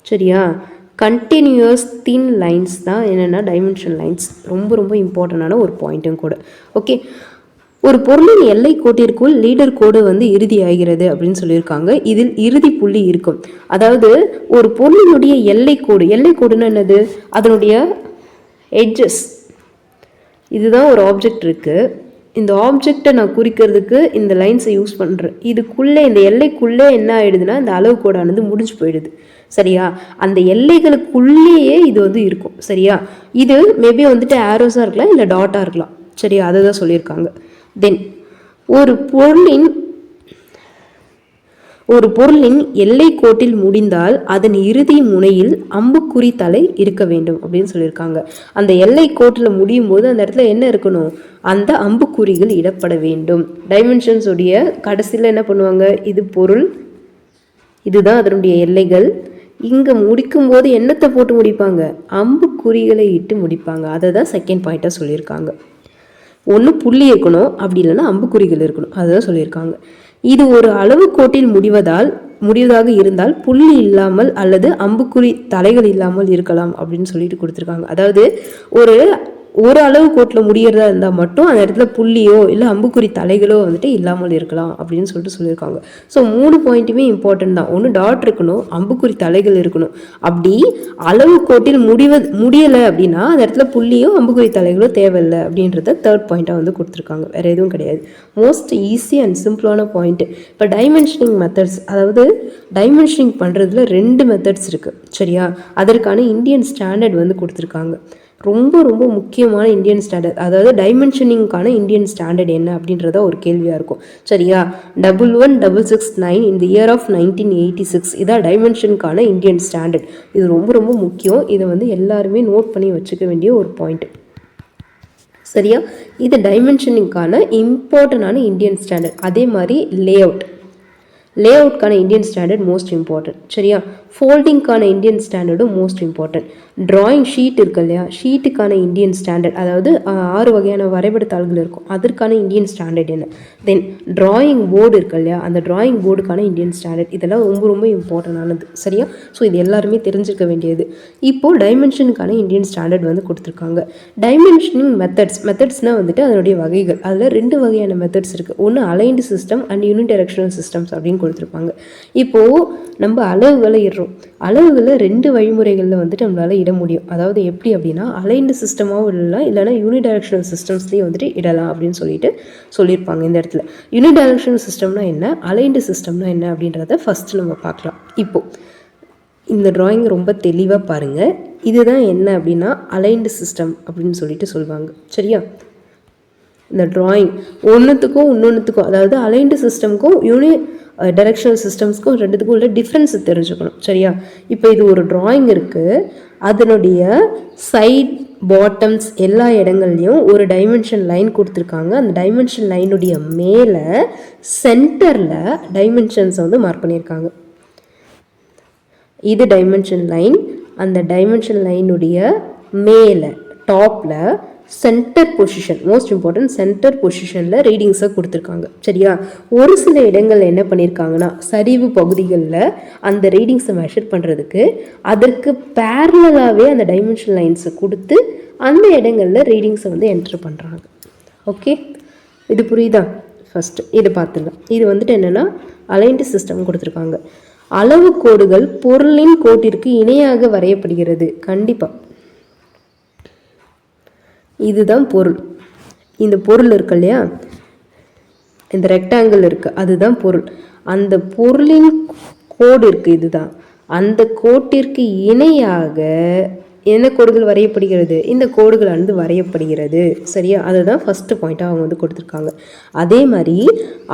சரியா? கண்டினியூஸ் தின் லைன்ஸ் தான் என்னென்னா டைமென்ஷன் லைன்ஸ். ரொம்ப ரொம்ப இம்பார்ட்டண்டான ஒரு பாயிண்ட்டும் கூட. ஓகே, ஒரு பொருளின் எல்லை கோட்டிற்குள் லீடர் கோடு வந்து இறுதி ஆகிறது அப்படின்னு சொல்லியிருக்காங்க. இதில் இறுதி புள்ளி இருக்கும். அதாவது ஒரு பொருளினுடைய எல்லை கோடுன்னா என்னது? அதனுடைய எட்ஜஸ். இதுதான் ஒரு ஆப்ஜெக்ட் இருக்குது. இந்த ஆப்ஜெக்டை நான் குறிக்கிறதுக்கு இந்த லைன்ஸை யூஸ் பண்ணுறேன். இதுக்குள்ளே, இந்த எல்லைக்குள்ளே என்ன ஆகிடுதுன்னா இந்த அளவு கோடானது முடிஞ்சு போயிடுது, சரியா? அந்த எல்லைகளுக்குள்ளேயே இது வந்து இருக்கும், சரியா? இது மேபி வந்துட்டு ஆரோஸாக இருக்கலாம், இல்லை டாட்டாக இருக்கலாம், சரியா? அதை தான் சொல்லியிருக்காங்க. தென் ஒரு பொருளின் எல்லை கோட்டில் முடிந்தால் அதன் இறுதி முனையில் அம்புக்குறி தலை இருக்க வேண்டும் அப்படின்னு சொல்லியிருக்காங்க. அந்த எல்லை கோட்டில் முடியும் போது அந்த இடத்துல என்ன இருக்கணும்? அந்த அம்புக்குறிகள் இடப்பட வேண்டும். டைமென்ஷன்ஸ் உடைய கடைசியில் என்ன பண்ணுவாங்க? இது பொருள், இதுதான் அதனுடைய எல்லைகள். இங்கே முடிக்கும் போது என்னத்தை போட்டு முடிப்பாங்க? அம்புக்குறிகளை இட்டு முடிப்பாங்க. அதை தான் செகண்ட் பாயிண்டாக சொல்லியிருக்காங்க. ஒன்று புள்ளி இருக்கணும், அப்படி இல்லைன்னா அம்புக்குறிகள் இருக்கணும், அதுதான் சொல்லியிருக்காங்க. இது ஒரு அளவு கோட்டில் முடிவதாக இருந்தால் புள்ளி இல்லாமல் அல்லது அம்புக்குறி தலைகள் இல்லாமல் இருக்கலாம் அப்படின்னு சொல்லிட்டு கொடுத்துருக்காங்க. அதாவது ஒரு அளவு கோட்டில் முடியறதா இருந்தால் மட்டும் அந்த இடத்துல புள்ளியோ இல்லை அம்புக்குறி தலைகளோ வந்துட்டு இல்லாமல் இருக்கலாம் அப்படின்னு சொல்லியிருக்காங்க. ஸோ 3 பாயிண்ட்டுமே இம்பார்ட்டன்ட் தான். ஒன்று டாட் இருக்கணும், அம்புக்குறி தலைகள் இருக்கணும். அப்படி அளவு கோட்டில் முடியலை அப்படின்னா அந்த இடத்துல புள்ளியோ அம்புக்குறி தலைகளோ தேவையில்லை அப்படின்றத தேர்ட் பாயிண்ட்டாக வந்து கொடுத்துருக்காங்க. வேறு எதுவும் கிடையாது. மோஸ்ட் ஈஸி அண்ட் சிம்பிளான பாயிண்ட்டு. இப்போ டைமென்ஷனிங் மெத்தட்ஸ், அதாவது டைமென்ஷனிங் பண்ணுறதுல 2 மெத்தட்ஸ் இருக்குது, சரியா? அதற்கான இந்தியன் ஸ்டாண்டர்ட் வந்து கொடுத்துருக்காங்க. ரொம்ப ரொம்ப முக்கியமான இந்தியன் ஸ்டாண்டர்ட், அதாவது டைமென்ஷனிங்கான இந்தியன் ஸ்டாண்டர்ட் என்ன அப்படின்றத ஒரு கேள்வியாக இருக்கும், சரியா? 11669 இந்த இயர் ஆஃப் 1986 இதான் டைமென்ஷனுக்கான இந்தியன் ஸ்டாண்டர்ட். இது ரொம்ப ரொம்ப முக்கியம். இதை வந்து எல்லாருமே நோட் பண்ணி வச்சுக்க வேண்டிய ஒரு பாயிண்ட், சரியா? இது டைமென்ஷனிங்கான இம்பார்ட்டண்டான இந்தியன் ஸ்டாண்டர்ட். அதே மாதிரி லேஅவுட்கான இந்தியன் ஸ்டாண்டர்ட் மோஸ்ட் இம்பார்ட்டன்ட், சரியா? ஃபோல்டிங்கான இந்தியன் ஸ்டாண்டர்டும் மோஸ்ட் இம்பார்ட்டன்ட். ட்ராயிங் ஷீட் இருக்கு இல்லையா, ஷீட்டுக்கான இந்தியன் ஸ்டாண்டர்ட், அதாவது 6 வகையான வரைபடத்தாள்கள் இருக்கும், அதற்கான இந்தியன் ஸ்டாண்டர்ட் என்ன. தென் ட்ராயிங் போர்டு இருக்கு இல்லையா, அந்த ட்ராயிங் போர்டுக்கான இந்தியன் ஸ்டாண்டர்ட். இதெல்லாம் ரொம்ப ரொம்ப இம்பார்ட்டண்டானது, சரியா? ஸோ இது எல்லாருமே தெரிஞ்சிருக்க வேண்டியது. இப்போது டைமென்ஷனுக்கான இந்தியன் ஸ்டாண்டர்ட் வந்து கொடுத்துருக்காங்க. டைமென்ஷனிங் மெத்தட்ஸ்னால் வந்துட்டு அதனுடைய வகைகள். அதில் 2 வகையான மெத்தட்ஸ் இருக்குது. ஒன்று aligned system and unidirectional systems அப்படின்னு கொடுத்துருப்பாங்க. இப்போது நம்ம அளவுகளை இடுறோம். அளவுகளை 2 வழிமுறைகளில் வந்துட்டு நம்மளால் இட முடியும். அதாவது எப்படி அப்படின்னா, அலைன்டு சிஸ்டமாகவும் இடலாம், இல்லைனா யூனிடைரக்ஷனல் சிஸ்டம்ஸ்லேயும் வந்துட்டு இடலாம் அப்படின்னு சொல்லியிருப்பாங்க இந்த இடத்துல. யூனிடைரக்ஷனல் சிஸ்டம்னா என்ன, அலைன்டு சிஸ்டம்னா என்ன அப்படின்றத ஃபஸ்ட்டு நம்ம பார்க்கலாம். இப்போது இந்த ட்ராயிங் ரொம்ப தெளிவாக பாருங்கள். இதுதான் என்ன அப்படின்னா அலைன்டு சிஸ்டம் அப்படின்னு சொல்லுவாங்க, சரியா? இந்த ட்ராயிங் ஒன்றுத்துக்கும் இன்னொன்றுத்துக்கும், அதாவது அலைன்டு சிஸ்டம்க்கும் டைரக்ஷனல் சிஸ்டம்ஸ்க்கும் 2த்துக்கும் உள்ள டிஃப்ரென்ஸ் தெரிஞ்சுக்கணும், சரியா? இப்போ இது ஒரு ட்ராயிங் இருக்குது, அதனுடைய சைட் பாட்டம்ஸ் எல்லா இடங்கள்லையும் ஒரு டைமென்ஷன் லைன் கொடுத்துருக்காங்க. அந்த டைமென்ஷன் லைனுடைய மேலே சென்டரில் டைமென்ஷன்ஸை வந்து மார்க் பண்ணியிருக்காங்க. இது டைமென்ஷன் லைன். அந்த டைமென்ஷன் லைனுடைய மேலே டாப்பில் centre position, most important, centre பொசிஷனில் ரீடிங்ஸை கொடுத்துருக்காங்க. சரியா? ஒரு சில இடங்களில் என்ன பண்ணியிருக்காங்கன்னா சரிவு பகுதிகளில் அந்த ரீடிங்ஸை மெஷர் பண்ணுறதுக்கு அதற்கு பேரலாகவே அந்த டைமென்ஷன் லைன்ஸை கொடுத்து அந்த இடங்களில் ரீடிங்ஸை வந்து என்ட்ரு பண்ணுறாங்க. ஓகே, இது புரியுதா? ஃபஸ்ட்டு இதை பார்த்துடலாம். இது வந்துட்டு என்னென்னா அலைன்டு சிஸ்டம் கொடுத்துருக்காங்க. அளவு கோடுகள் பொருளின் கோட்டிற்கு இணையாக வரையப்படுகிறது. கண்டிப்பாக இதுதான் பொருள். இந்த பொருள் இருக்கு இல்லையா, இந்த ரெக்டாங்கிள் இருக்குது, அதுதான் பொருள். அந்த பொருளின் கோடு இருக்குது, இதுதான். அந்த கோட்டிற்கு இணையாக என்ன கோடுகள் வரையப்படுகிறது? இந்த கோடுகள் வந்து வரையப்படுகிறது. சரியா? அதுதான் ஃபஸ்ட்டு பாயிண்ட்டாக அவங்க வந்து கொடுத்துருக்காங்க. அதே மாதிரி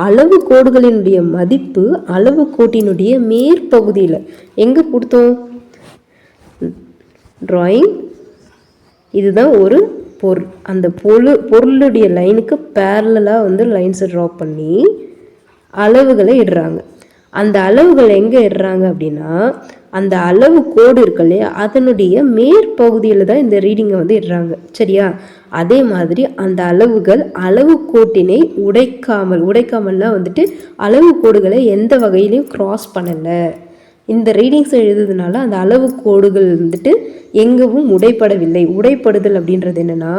அளவு கோடுகளினுடைய மதிப்பு அளவு கோட்டினுடைய மேற்பகுதியில் எங்கே கொடுத்தோம்? டிராயிங். இதுதான் ஒரு பொருள். அந்த பொருளுடைய லைனுக்கு பேரலாக வந்து லைன்ஸை ட்ரா பண்ணி அளவுகளை இடுறாங்க. அந்த அளவுகள் எங்கே இடுறாங்க அப்படின்னா அந்த அளவு கோடு இருக்கு இல்லையா, அதனுடைய மேற்பகுதியில் தான் இந்த ரீடிங்கை வந்து இடுறாங்க. சரியா? அதே மாதிரி அந்த அளவுகள் அளவு கோட்டினை உடைக்காமல்லாம் வந்துட்டு அளவு கோடுகளை எந்த வகையிலையும் கிராஸ் பண்ணலை. இந்த ரீடிங்ஸை எழுதுறதுனால அந்த அளவு கோடுகள் வந்துட்டு எங்கவும் உடைப்படவில்லை. உடைப்படுதல் அப்படின்றது என்னென்னா,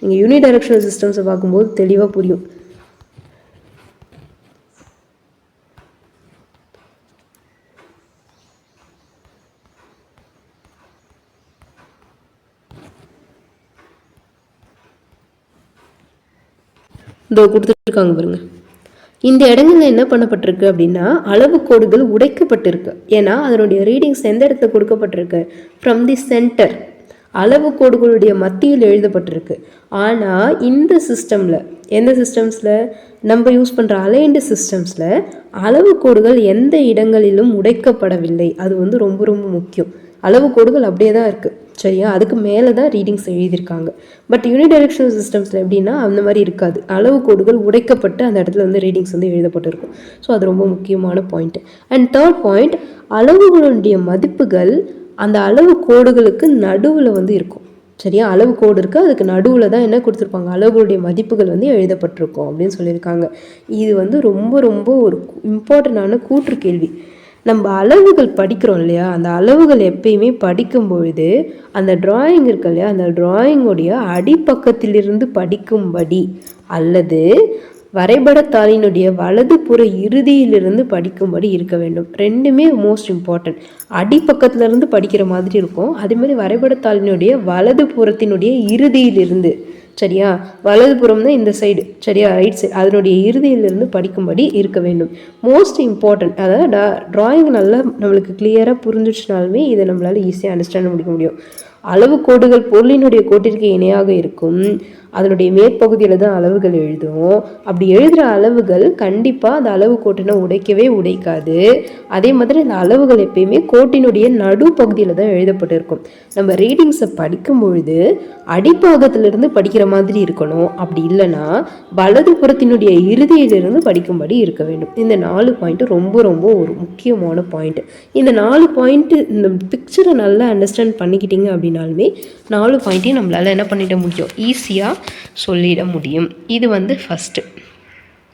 நீங்கள் யூனிடைரக்ஷனல் சிஸ்டம்ஸை பார்க்கும்போது தெளிவாக புரியும். இதோ கொடுத்துருக்காங்க பாருங்க. இந்த இடங்கள்ல என்ன பண்ணப்பட்டிருக்கு அப்படின்னா அளவு கோடுகள் உடைக்கப்பட்டிருக்கு. ஏன்னா அதனுடைய ரீடிங்ஸ் எந்த இடத்துல கொடுக்கப்பட்டிருக்கு? ஃப்ரம் தி சென்டர், அளவு கோடுகளுடைய மத்தியில் எழுதப்பட்டிருக்கு. ஆனால் இந்த சிஸ்டமில், எந்த சிஸ்டம்ஸில் நம்ம யூஸ் பண்ணுற அலைன்டு சிஸ்டம்ஸில் அளவு கோடுகள் எந்த இடங்களிலும் உடைக்கப்படவில்லை. அது வந்து ரொம்ப ரொம்ப முக்கியம். அளவு கோடுகள் அப்படியே தான் இருக்குது. சரியா? அதுக்கு மேலே தான் ரீடிங்ஸ் எழுதியிருக்காங்க. பட் யூனிடைரக்ஷனல் சிஸ்டம்ஸில் எப்படின்னா அந்த மாதிரி இருக்காது. அளவு கோடுகள் உடைக்கப்பட்டு அந்த இடத்துல வந்து ரீடிங்ஸ் வந்து எழுதப்பட்டிருக்கும். ஸோ அது ரொம்ப முக்கியமான பாயிண்ட். அண்ட் தேர்ட் பாயிண்ட், அளவுகளுடைய மதிப்புகள் அந்த அளவு கோடுகளுக்கு நடுவில் வந்து இருக்கும். சரியா? அளவு கோடு இருக்குது, அதுக்கு நடுவில் தான் என்ன கொடுத்துருப்பாங்க? அளவுகளுடைய மதிப்புகள் வந்து எழுதப்பட்டிருக்கும் அப்படின்னு சொல்லியிருக்காங்க. இது வந்து ரொம்ப ரொம்ப ஒரு இம்பார்ட்டண்டான கூற்று கேள்வி. நம்ம அளவுகள் படிக்கிறோம் இல்லையா, அந்த அளவுகள் எப்பயுமே படிக்கும் பொழுது அந்த டிராயிங் இருக்கு இல்லையா, அந்த டிராயிங்குடைய அடிப்பக்கத்திலிருந்து படிக்கும்படி அல்லது வரைபடத்தாளினுடைய வலது புற இறுதியிலிருந்து படிக்கும்படி இருக்க வேண்டும். ரெண்டுமே மோஸ்ட் இம்பார்ட்டன்ட். அடிப்பக்கத்திலிருந்து படிக்கிற மாதிரி இருக்கும். அதேமாதிரி வரைபடத்தாளினுடைய வலது புறத்தினுடைய இறுதியிலிருந்து, சரியா? வலதுபுறம் தான் இந்த சைடு, சரியா? ரைட் சைடு, அதனுடைய இறுதியிலிருந்து படிக்கும்படி இருக்க வேண்டும். Most important. அதாவது டிராயிங் நல்லா நம்மளுக்கு கிளியராக புரிஞ்சிச்சுனாலுமே இதை நம்மளால் ஈஸியாக அண்டர்ஸ்டாண்ட் பண்ணிக்க முடியும். அளவு கோடுகள் பொருளினுடைய கோட்டிற்கு இணையாக இருக்கும். அதனுடைய மேற்பகுதியில் தான் அளவுகள் எழுதும். அப்படி எழுதுகிற அளவுகள் கண்டிப்பாக அந்த அளவு கோட்டினை உடைக்கவே உடைக்காது. அதே மாதிரி அந்த அளவுகள் எப்பயுமே கோட்டினுடைய நடுப்பகுதியில் தான் எழுதப்பட்டிருக்கும். நம்ம ரீடிங்ஸை படிக்கும் பொழுது அடிப்பாகத்திலிருந்து படிக்கிற மாதிரி இருக்கணும். அப்படி இல்லைன்னா வலது புறத்தினுடைய இறுதியிலிருந்து படிக்கும்படி இருக்க வேண்டும். இந்த 4 பாயிண்ட்டு ரொம்ப ரொம்ப ஒரு முக்கியமான பாயிண்ட்டு. இந்த 4 பாயிண்ட்டு இந்த பிக்சரை நல்லா அண்டர்ஸ்டாண்ட் பண்ணிக்கிட்டீங்க அப்படின்னாலுமே 4 பாயிண்ட்டையும் நம்மளால் என்ன பண்ணிட முடியும்? ஈஸியாக சொல்லிட முடியும். இது வந்து ஃபஸ்ட்டு.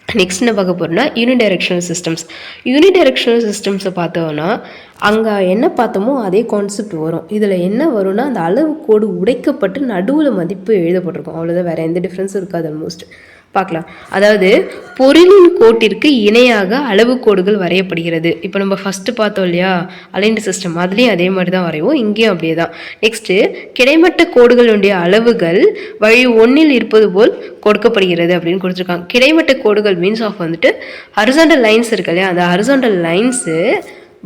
நெக்ஸ்ட் என்ன பார்க்க போகிறோம்னா யூனிடைரக்ஷனல் சிஸ்டம்ஸ். யூனிடைரக்ஷனல் சிஸ்டம்ஸை பார்த்தோன்னா அங்கே என்ன பார்த்தோமோ அதே கான்செப்ட் வரும். இதில் என்ன வரும்னா அந்த அளவு கோடு உடைக்கப்பட்டு நடுவில் மதிப்பு எழுதப்பட்டிருக்கும். அவ்வளோதான், வேறு எந்த டிஃப்ரென்ஸும் இருக்காது. ஆல்மோஸ்ட் பார்க்கலாம். அதாவது பொருளின் கோட்டிற்கு இணையாக அளவு கோடுகள் வரையப்படுகிறது. இப்போ நம்ம ஃபஸ்ட்டு பார்த்தோம் இல்லையா அலைன்டு சிஸ்டம், அதுலேயும் அதே மாதிரி தான் வரைவோம். இங்கேயும் அப்படியே தான். நெக்ஸ்ட்டு கிடைமட்ட கோடுகளுடைய அளவுகள் வழி 1 இருப்பது போல் கொடுக்கப்படுகிறது அப்படின்னு கொடுத்துருக்காங்க. கிடைமட்ட கோடுகள் மீன்ஸ் ஆஃப் வந்துட்டு ஹரிசாண்டல் லைன்ஸ் இருக்கு இல்லையா, அந்த ஹரிசாண்டல் லைன்ஸு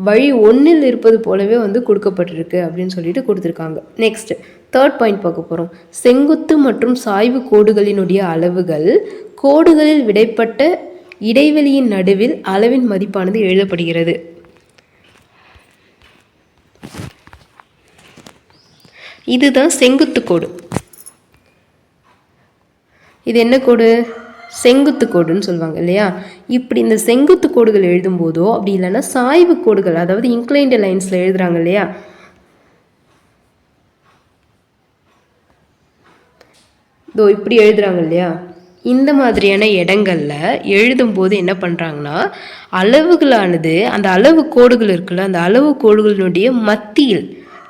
வழி 1 இருப்பது போலவே வந்து கொடுக்கப்பட்டிருக்கு அப்படின்னு சொல்லிட்டு கொடுத்துருக்காங்க. நெக்ஸ்ட் தேர்ட் பாயிண்ட் பார்க்க போகிறோம். செங்குத்து மற்றும் சாய்வு கோடுகளினுடைய அளவுகள் கோடுகளில் விடைப்பட்ட இடைவெளியின் நடுவில் அளவின் மதிப்பானது எழுதப்படுகிறது. இதுதான் செங்குத்து கோடு. இது என்ன கோடு? செங்குத்து கோடுன்னு சொல்லுவாங்க இல்லையா? இப்படி இந்த செங்குத்து கோடுகள் எழுதும்போதோ அப்படி இல்லைன்னா சாய்வு கோடுகள், அதாவது இன்க்ளைன்டு லைன்ஸில் எழுதுறாங்க இல்லையா, இதோ இப்படி எழுதுறாங்க இல்லையா, இந்த மாதிரியான இடங்களில் எழுதும்போது என்ன பண்ணுறாங்கன்னா, அளவுகளானது அந்த அளவு கோடுகள் இருக்குல்ல, அந்த அளவு கோடுகளினுடைய மத்தியில்,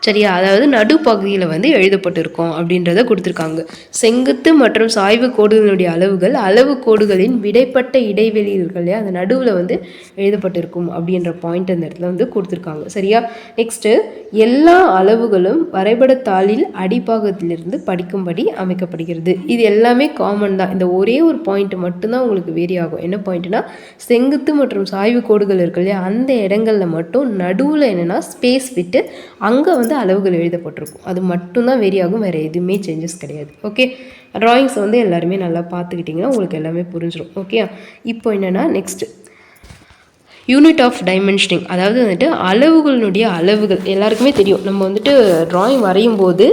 சரியா, அதாவது நடுப்பகுதியில் வந்து எழுதப்பட்டிருக்கும் அப்படின்றத கொடுத்துருக்காங்க. செங்குத்து மற்றும் சாய்வு கோடுகளுடைய அளவுகள் அளவு கோடுகளின் விடைப்பட்ட இடைவெளிகள் இல்லையா, அந்த நடுவில் வந்து எழுதப்பட்டிருக்கும் அப்படின்ற பாயிண்ட் அந்த இடத்துல வந்து கொடுத்துருக்காங்க. சரியா? நெக்ஸ்ட்டு, எல்லா அளவுகளும் வரைபடத்தாளில் அடிப்பாகத்திலிருந்து படிக்கும்படி அமைக்கப்படுகிறது. இது எல்லாமே காமன் தான். இந்த ஒரே ஒரு பாயிண்ட் மட்டும்தான் உங்களுக்கு வேரி ஆகும். என்ன பாயிண்ட்னா, செங்குத்து மற்றும் சாய்வு கோடுகள் இருக்கு இல்லையா, அந்த இடங்களில் மட்டும் நடுவில் என்னென்னா ஸ்பேஸ் விட்டு அங்கே வந்து அளவுகள் எழுதப்பட்டிருக்கும். அது மட்டும்தான் வேரி ஆகும், வேறு எதுவுமே சேஞ்சஸ் கிடையாது. ஓகே, ட்ராயிங்ஸை வந்து எல்லாருமே நல்லா பார்த்துக்கிட்டிங்கன்னா உங்களுக்கு எல்லாமே புரிஞ்சிடும். ஓகே, இப்போ என்னென்னா நெக்ஸ்ட்டு யூனிட் ஆஃப் டைமென்ஷனிங், அதாவது வந்துட்டு அளவுகளினுடைய அளவுகள் எல்லாருக்குமே தெரியும். நம்ம வந்துட்டு ட்ராயிங் வரையும் போது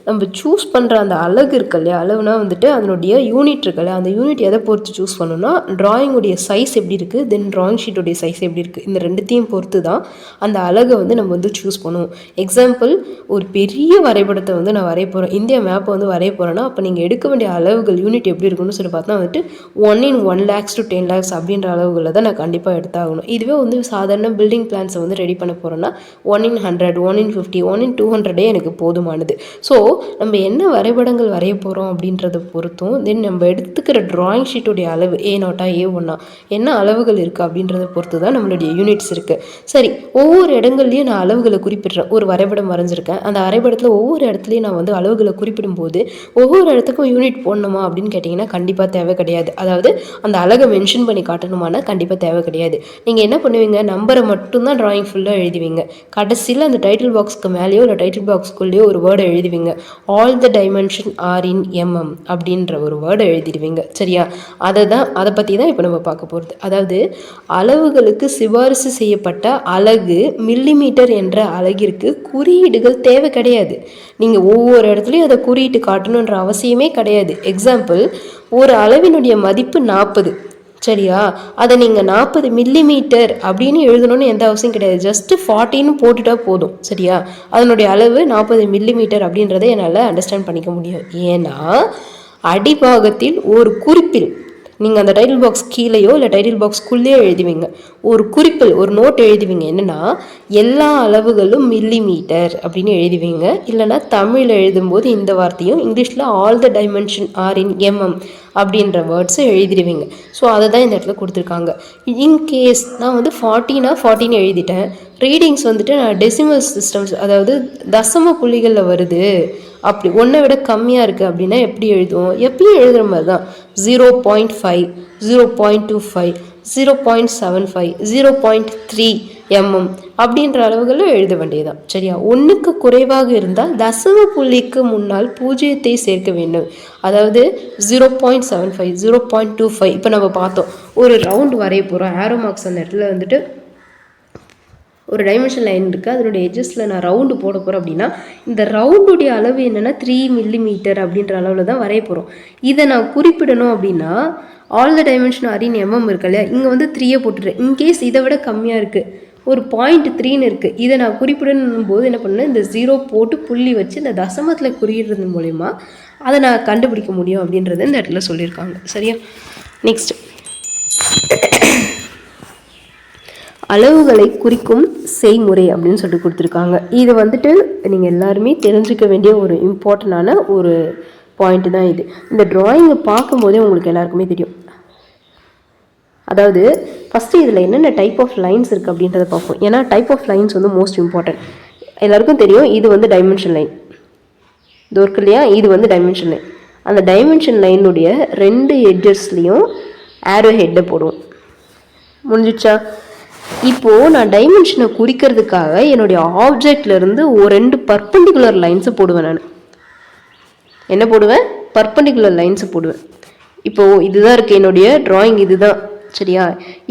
நம்ம சூஸ் பண்ணுற அந்த அலகு இருக்கு இல்லையா, அளவுனா வந்துட்டு அதனுடைய யூனிட் இருக்கு இல்லையா, அந்த யூனிட் எதை பொறுத்து சூஸ் பண்ணணும்னா ட்ராயிங்குடைய சைஸ் எப்படி இருக்குது, தென் ட்ராயிங் ஷீட்டுடைய சைஸ் எப்படி இருக்குது, இந்த ரெண்டுத்தையும் பொறுத்து தான் அந்த அலகை வந்து நம்ம வந்து சூஸ் பண்ணுவோம். எக்ஸாம்பிள், ஒரு பெரிய வரைபடத்தை வந்து நான் வரைய போகிறேன், இந்தியா மேப்பை வந்து வரைய போகிறேன்னா, அப்போ நீங்கள் எடுக்க வேண்டிய அளவுகள் யூனிட் எப்படி இருக்குன்னு சொல்லி பார்த்தா வந்துட்டு 1 lakhs to 10 lakhs அப்படின்ற அளவுகளில் தான் நான் கண்டிப்பாக எடுத்தாகணும். இதுவே வந்து சாதாரண பில்டிங் பிளான்ஸை வந்து ரெடி பண்ண போகிறோன்னா 1/100, 1/50, 1/200 எனக்கு போதுமானது. ஸோ நம்ம என்ன வரைபடங்கள் வரைய போகிறோம் அப்படின்றத பொறுத்தும், தென் நம்ம எடுத்துக்கிற ட்ராயிங் ஷீட்டுடைய அளவு A0 A1 என்ன அளவுகள் இருக்குது அப்படின்றத பொறுத்து தான் நம்மளுடைய யூனிட்ஸ் இருக்குது. சரி, ஒவ்வொரு இடங்கள்லையும் நான் அளவுகளை குறிப்பிடுறேன். ஒரு வரைபடம் வரைஞ்சிருக்கேன், அந்த வரைபடத்தில் ஒவ்வொரு இடத்துலையும் நான் வந்து அளவுகளை குறிப்பிடும்போது ஒவ்வொரு இடத்துக்கும் யூனிட் போடணுமா அப்படின்னு கேட்டிங்கன்னா கண்டிப்பாக தேவை கிடையாது. அதாவது அந்த அழகை மென்ஷன் பண்ணி காட்டணுமானா கண்டிப்பாக தேவை கிடையாது. நீங்கள் என்ன பண்ணுவீங்க, நம்பரை மட்டும்தான் ட்ராயிங் ஃபுல்லாக எழுதுவீங்க. கடைசியில் அந்த டைட்டில் பாக்ஸ்க்கு மேலேயோ இல்லை டைட்டில் பாக்ஸ்க்குள்ளேயோ ஒரு வேர்டை எழுதுவீங்க. All the dimension are in mm அப்படின்ற ஒரு வேர்டை எழுதிடுவீங்க. சரியா? அதை பற்றி தான் இப்போ நம்ம பார்க்க போகிறது. அதாவது அளவுகளுக்கு சிபாரிசு செய்யப்பட்ட அலகு மில்லிமீட்டர் என்ற அலகிற்கு குறியீடுகள் தேவை கிடையாது. நீங்கள் ஒவ்வொரு இடத்துலையும் அதை குறியீட்டு காட்டணுன்ற அவசியமே கிடையாது. எக்ஸாம்பிள், ஒரு அளவினுடைய மதிப்பு 40, சரியா, அதை நீங்கள் 40 மில்லிமீட்டர் அப்படின்னு எழுதணும்னு எந்த அவசியம் கிடையாது. ஜஸ்ட்டு 40ன்னு போட்டுட்டா போதும். சரியா? அதனுடைய அளவு 40 மில்லிமீட்டர் அப்படின்றத என்னால் அண்டர்ஸ்டாண்ட் பண்ணிக்க முடியும். ஏன்னா அடிபாகத்தில் ஒரு குறிப்பில் நீங்கள் அந்த டைட்டில் பாக்ஸ் கீழேயோ இல்லை டைட்டில் பாக்ஸ்க்குள்ளேயோ எழுதுவீங்க, ஒரு குறிப்பில் ஒரு நோட் எழுதுவீங்க. என்னென்னா எல்லா அளவுகளும் மில்லிமீட்டர் அப்படின்னு எழுதுவீங்க. இல்லைனா தமிழில் எழுதும்போது இந்த வார்த்தையும், இங்கிலீஷில் all the dimension are in mm அப்படின்ற வேர்ட்ஸை எழுதிடுவீங்க. ஸோ அதை தான் இந்த இடத்துல கொடுத்துருக்காங்க. இன்கேஸ் நான் வந்து 40னா 40ன்னு எழுதிட்டேன், ரீடிங்ஸ் வந்துட்டு நான் டெசிமல் சிஸ்டம்ஸ், அதாவது தசம புள்ளிகளில் வருது, அப்படி ஒன்றை விட கம்மியாக இருக்குது அப்படின்னா எப்படி எழுதுவோம், எப்பயும் எழுதுகிற மாதிரி தான் 0.5, 0.25, 0.75, 0.3 mm அப்படின்ற அளவுகளில் எழுத வேண்டியதுதான். சரியா? ஒன்றுக்கு குறைவாக இருந்தால் தசம புள்ளிக்கு முன்னால் 0 சேர்க்க வேண்டும். அதாவது 0.75, 0.25. இப்போ நம்ம பார்த்தோம், ஒரு ரவுண்டு வரைய போகிறோம், ஆரோ மார்க்ஸ் அந்த இடத்துல வந்துட்டு ஒரு டைமென்ஷன் லைன் இருக்குது, அதனுடைய எட்ஜஸில் நான் ரவுண்டு போட போகிறேன் அப்படின்னா இந்த ரவுண்டுடைய அளவு என்னென்னா 3 மில்லிமீட்டர் அப்படின்ற அளவில் தான் வரைய போகிறோம். இதை நான் குறிப்பிடணும் அப்படின்னா all the dimension are in mm இருக்கு இல்லையா, இங்கே வந்து 3 போட்டுடுறேன். இன்கேஸ் இதை விட கம்மியாக இருக்குது, ஒரு 0.3ன்னு இருக்குது, இதை நான் குறிப்பிடணும் போது என்ன பண்ணேன், இந்த 0 போட்டு புள்ளி வச்சு இந்த தசமத்தில் குறியிடுறது மூலயமா அதை நான் கண்டுபிடிக்க முடியும் அப்படின்றத இந்த இடத்துல சொல்லியிருக்காங்க. சரியா? நெக்ஸ்ட், அளவுகளை குறிக்கும் செய்முறை அப்படின்னு சொல்லிட்டு கொடுத்துருக்காங்க. இது வந்துட்டு நீங்கள் எல்லாருமே தெரிஞ்சுக்க வேண்டிய ஒரு இம்பார்ட்டண்டான ஒரு பாயிண்ட் தான் இது. இந்த ட்ராயிங்கை பார்க்கும்போதே உங்களுக்கு எல்லாருக்குமே தெரியும். அதாவது ஃபஸ்ட்டு இதில் என்னென்ன டைப் ஆஃப் லைன்ஸ் இருக்குது அப்படின்றத பார்ப்போம். ஏன்னா டைப் ஆஃப் லைன்ஸ் வந்து மோஸ்ட் இம்பார்ட்டன்ட். எல்லாருக்கும் தெரியும், இது வந்து டைமென்ஷன் லைன், இது இருக்கு இல்லையா, இது வந்து டைமென்ஷன் லைன். அந்த டைமென்ஷன் லைனுடைய 2 எட்ஜஸ்லேயும் ஆரோ ஹெட்டை போடுவோம். முடிஞ்சிச்சா? இப்போது நான் டைமென்ஷனை குறிக்கிறதுக்காக என்னுடைய ஆப்ஜெக்ட்லேருந்து ஒரு 2 பர்பண்டிகுலர் லைன்ஸை போடுவேன். நான் என்ன போடுவேன், பர்பண்டிகுலர் லைன்ஸை போடுவேன். இப்போது இதுதான் இருக்குது என்னுடைய ட்ராயிங், இதுதான். சரியா?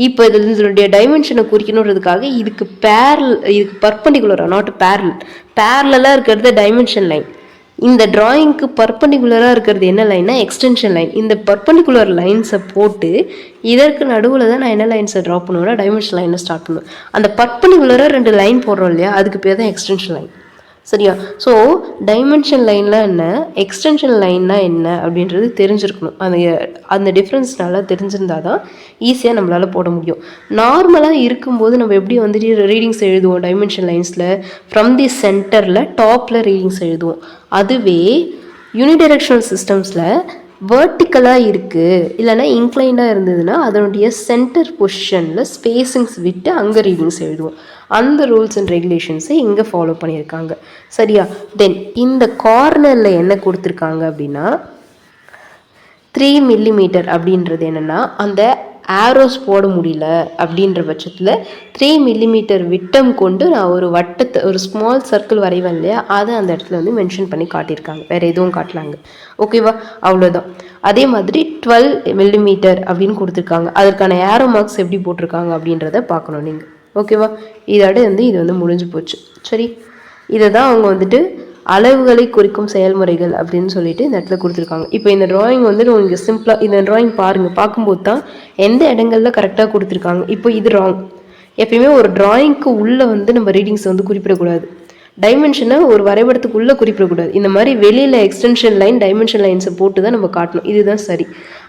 இப்போ இதனுடைய டைமென்ஷனை குறிக்கணுன்றதுக்காக இதுக்கு பர்பண்டிகுலராக, நாட் பேரலாக இருக்கிறது டைமென்ஷன் லைன். இந்த டிராயிங்க்கு பர்பண்டிகுலராக இருக்கிறது என்ன லைன்னா எக்ஸ்டென்ஷன் லைன். இந்த பர்பண்டிகுலர் லைன்ஸை போட்டு இதற்கு நடுவில் தான் நான் என்ன லைன்ஸை ட்ரா பண்ணுவேன்னா டைமென்ஷன் லைனை ஸ்டார்ட் பண்ணுவேன். அந்த பர்பண்டிகுலராக 2 லைன் போடுறோம் இல்லையா, அதுக்கு பேர் தான் எக்ஸ்டென்ஷன் லைன். சரியா? ஸோ டைமென்ஷன் லைனில் என்ன, எக்ஸ்டென்ஷன் லைன்னா என்ன அப்படின்றது தெரிஞ்சிருக்கணும். அந்த டிஃப்ரென்ஸ் நல்லா தெரிஞ்சிருந்தால் தான் ஈஸியாக நம்மளால் போட முடியும். நார்மலாக இருக்கும்போது நம்ம எப்படி வந்துட்டு ரீடிங்ஸ் எழுதுவோம் டைமென்ஷன் லைன்ஸில், ஃப்ரம் தி சென்டரில் டாப்பில் ரீடிங்ஸ் எழுதுவோம். அதுவே யூனிடைரெக்ஷனல் சிஸ்டம்ஸில் வேர்ட்டிக்கலாக இருக்குது இல்லைனா இன்க்ளைண்டாக இருந்ததுன்னா அதனுடைய சென்டர் பொசிஷனில் ஸ்பேசிங்ஸ் விட்டு அங்கே ரீடிங்ஸ் எழுதுவோம். அந்த ரூல்ஸ் அண்ட் ரெகுலேஷன்ஸை இங்கே ஃபாலோ பண்ணியிருக்காங்க. சரியா? தென் இந்த கார்னரில் என்ன கொடுத்துருக்காங்க அப்படின்னா 3 மில்லிமீட்டர் அப்படின்றது என்னென்னா, அந்த ஆரோஸ் போட முடியல அப்படின்ற பட்சத்தில் 3 மில்லிமீட்டர் விட்டம் கொண்டு நான் ஒரு வட்டத்தை, ஒரு ஸ்மால் சர்க்கிள் வரைவேன் இல்லையா, அதை அந்த இடத்துல வந்து மென்ஷன் பண்ணி காட்டியிருக்காங்க. வேறு எதுவும் காட்டலாங்க. ஓகேவா? அவ்வளோதான். அதே மாதிரி 12 மில்லிமீட்டர் அப்படின்னு கொடுத்துருக்காங்க. அதற்கான ஏரோ மார்க்ஸ் எப்படி போட்டிருக்காங்க அப்படின்றத பார்க்கணும் நீங்கள். ஓகேவா? இதோட வந்து இது வந்து முடிஞ்சு போச்சு. சரி, இதை தான் அவங்க வந்துட்டு அளவுகளை குறிக்கும் செயல்முறைகள் அப்படின்னு சொல்லிட்டு இந்த இடத்துல கொடுத்துருக்காங்க. இப்போ இந்த ட்ராயிங் வந்து நீங்கள் சிம்பிளாக இந்த ட்ராயிங் பாருங்கள், பார்க்கும்போது தான் எந்த இடங்களில் கரெக்டாக கொடுத்துருக்காங்க. இப்போ இது ராங். எப்பயுமே ஒரு ட்ராயிங்க்கு உள்ளே வந்து நம்ம ரீடிங்ஸை வந்து குறிப்பிடக்கூடாது. டைமென்ஷனை ஒரு வரைபடத்துக்குள்ளே குறிப்பிடக்கூடாது. இந்த மாதிரி வெளியில் எக்ஸ்டென்ஷன் லைன் டைமென்ஷன் லைன்ஸை போட்டு தான் நம்ம காட்டணும். இதுதான் சரி.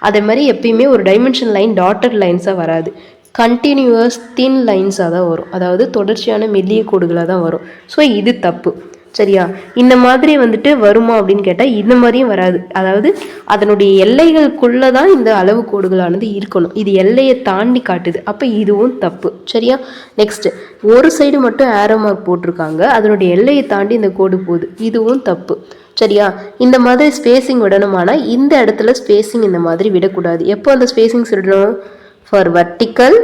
அதே மாதிரி எப்பயுமே ஒரு டைமென்ஷன் லைன் டாட்டட் லைன்ஸாக வராது, கண்டினியூவஸ் தின் லைன்ஸாக தான் வரும். அதாவது தொடர்ச்சியான மெல்லிய கோடுகளாக தான் வரும். ஸோ இது தப்பு. சரியா? இந்த மாதிரி வந்துட்டு வருமா அப்படின்னு கேட்டால் இந்த மாதிரியும் வராது. அதாவது அதனுடைய எல்லைகளுக்குள்ளே தான் இந்த அளவு கோடுகளானது இருக்கணும். இது எல்லையை தாண்டி காட்டுது. அப்போ இதுவும் தப்பு. சரியா? நெக்ஸ்ட்டு, ஒரு சைடு மட்டும் ஏரோ மார்க் போட்டிருக்காங்க, அதனுடைய எல்லையை தாண்டி இந்த கோடு போகுது. இதுவும் தப்பு. சரியா? இந்த மாதிரி ஸ்பேசிங் விடணுமானா இந்த இடத்துல ஸ்பேசிங் இந்த மாதிரி விடக்கூடாது. எப்போ அந்த ஸ்பேசிங்ஸ் விடணும்? ஃபார் வர்டிக்கல்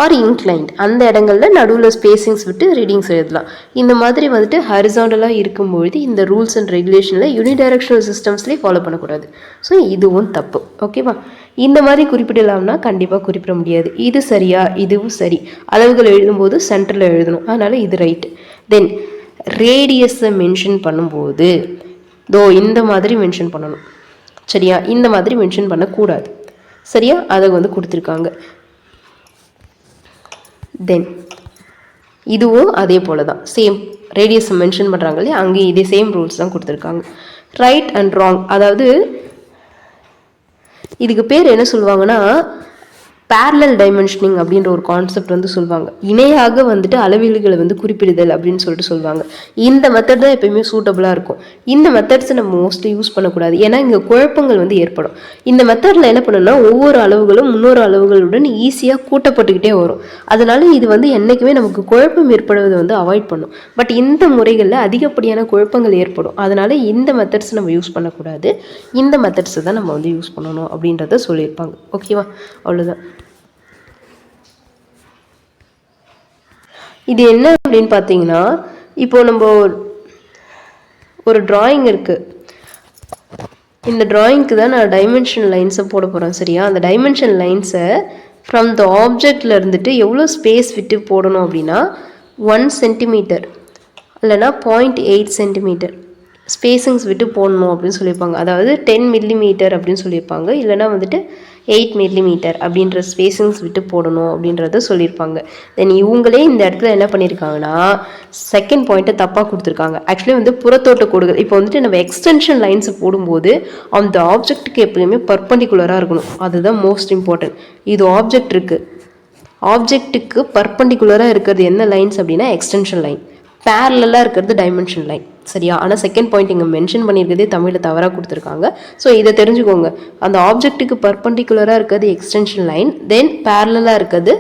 ஆர் இன்க்ளைண்ட் அந்த இடங்களில் நடுவில் ஸ்பேசிங்ஸ் விட்டு ரீடிங்ஸ் எழுதலாம். இந்த மாதிரி வந்துட்டு ஹரிசாண்டலாக இருக்கும்பொழுது இந்த ரூல்ஸ் அண்ட் ரெகுலேஷனில் யூனிடைரெக்ஷனல் சிஸ்டம்ஸ்லேயே ஃபாலோ பண்ணக்கூடாது. ஸோ இதுவும் தப்பு. ஓகேவா? இந்த மாதிரி குறிப்பிடலாம்னா கண்டிப்பாக குறிப்பிட முடியாது. இது சரியா? இதுவும் சரி. அளவுகள் எழுதும்போது சென்டரில் எழுதணும், அதனால் இது ரைட்டு. தென் ரேடியஸை மென்ஷன் பண்ணும்போது இந்த மாதிரி மென்ஷன் பண்ணணும். சரியா? இந்த மாதிரி மென்ஷன் பண்ணக்கூடாது. சரியா? அதை வந்து கொடுத்துருக்காங்க. தென் இதுவும் அதே போல தான், சேம் ரேடியஸ் மென்ஷன் பண்ணுறாங்க இல்லையா, அங்கேயும் இதே சேம் ரூல்ஸ் தான் கொடுத்துருக்காங்க. ரைட் அண்ட் ராங், அதாவது இதுக்கு பேர் என்ன சொல்லுவாங்கன்னா பேரலல் டைமென்ஷனிங் அப்படின்ற ஒரு கான்செப்ட் வந்து சொல்லுவாங்க. இணையாக வந்துட்டு அளவீடுகளை வந்து குறிப்பிடுதல் அப்படின்னு சொல்லிட்டு சொல்லுவாங்க. இந்த மெத்தட் தான் எப்பயுமே சூட்டபுளாக இருக்கும். இந்த மெத்தட்ஸை நம்ம மோஸ்ட்லி யூஸ் பண்ணக்கூடாது, ஏன்னா இங்கே குழப்பங்கள் வந்து ஏற்படும். இந்த மெத்தடில் என்ன பண்ணணும்னா ஒவ்வொரு அளவுகளும் முன்னொரு அளவுகளுடன் ஈஸியாக கூட்டப்பட்டுக்கிட்டே வரும். அதனால இது வந்து என்றைக்குமே நமக்கு குழப்பம் ஏற்படுவதை வந்து அவாய்ட் பண்ணும். பட் இந்த முறைகளில் அதிகப்படியான குழப்பங்கள் ஏற்படும். அதனால இந்த மெத்தட்ஸ் நம்ம யூஸ் பண்ணக்கூடாது, இந்த மெத்தட்ஸை தான் நம்ம வந்து யூஸ் பண்ணணும் அப்படின்றத சொல்லியிருப்பாங்க. ஓகேவா? அவ்வளோதான். இது என்ன அப்படின்னு பார்த்தீங்கன்னா, இப்போது நம்ம ஒரு ட்ராயிங் இருக்குது, இந்த ட்ராயிங்க்கு தான் நான் டைமென்ஷன் லைன்ஸை போட போகிறேன். சரியா? அந்த டைமென்ஷன் லைன்ஸை ஃப்ரம் த ஆப்ஜெக்டில் இருந்துட்டு எவ்வளோ ஸ்பேஸ் விட்டு போடணும் அப்படின்னா 1 சென்டிமீட்டர் இல்லைனா 0.8 சென்டிமீட்டர் ஸ்பேசிங்ஸ் விட்டு போடணும் அப்படின்னு சொல்லியிருப்பாங்க. அதாவது 10 மில்லிமீட்டர் அப்படின்னு சொல்லியிருப்பாங்க, இல்லைனா வந்துட்டு 8 மில்லிமீட்டர் அப்படின்ற ஸ்பேசிங்ஸ் விட்டு போடணும் அப்படின்றத சொல்லியிருப்பாங்க. தென் இவங்களே இந்த இடத்துல என்ன பண்ணியிருக்காங்கன்னா செகண்ட் பாயிண்ட்டை தப்பாக கொடுத்துருக்காங்க. ஆக்சுவலி வந்து புறத்தோட்ட கோடுகள், இப்போ வந்துட்டு நம்ம எக்ஸ்டென்ஷன் லைன்ஸை போடும்போது அந்த ஆப்ஜெக்ட்டுக்கு எப்பயுமே பர்பண்டிகுலராக இருக்கணும். அதுதான் மோஸ்ட் இம்பார்ட்டன்ட். இது ஆப்ஜெக்ட் இருக்குது, ஆப்ஜெக்ட்டுக்கு பர்பண்டிகுலராக இருக்கிறது என்ன லைன்ஸ் அப்படின்னா எக்ஸ்டென்ஷன் லைன், பேரலாக இருக்கிறது டைமென்ஷன் லைன். சரியா? ஆனால் செகண்ட் பாயிண்ட் இங்கே மென்ஷன் பண்ணியிருக்கிறதே தமிழில் தவறாக கொடுத்துருக்காங்க. ஸோ இதை தெரிஞ்சுக்கோங்க. அந்த ஆப்ஜெக்ட்டுக்கு பர்பண்டிகுலராக இருக்கிறது எக்ஸ்டென்ஷன் லைன், தென் பேரலாக இருக்கிறது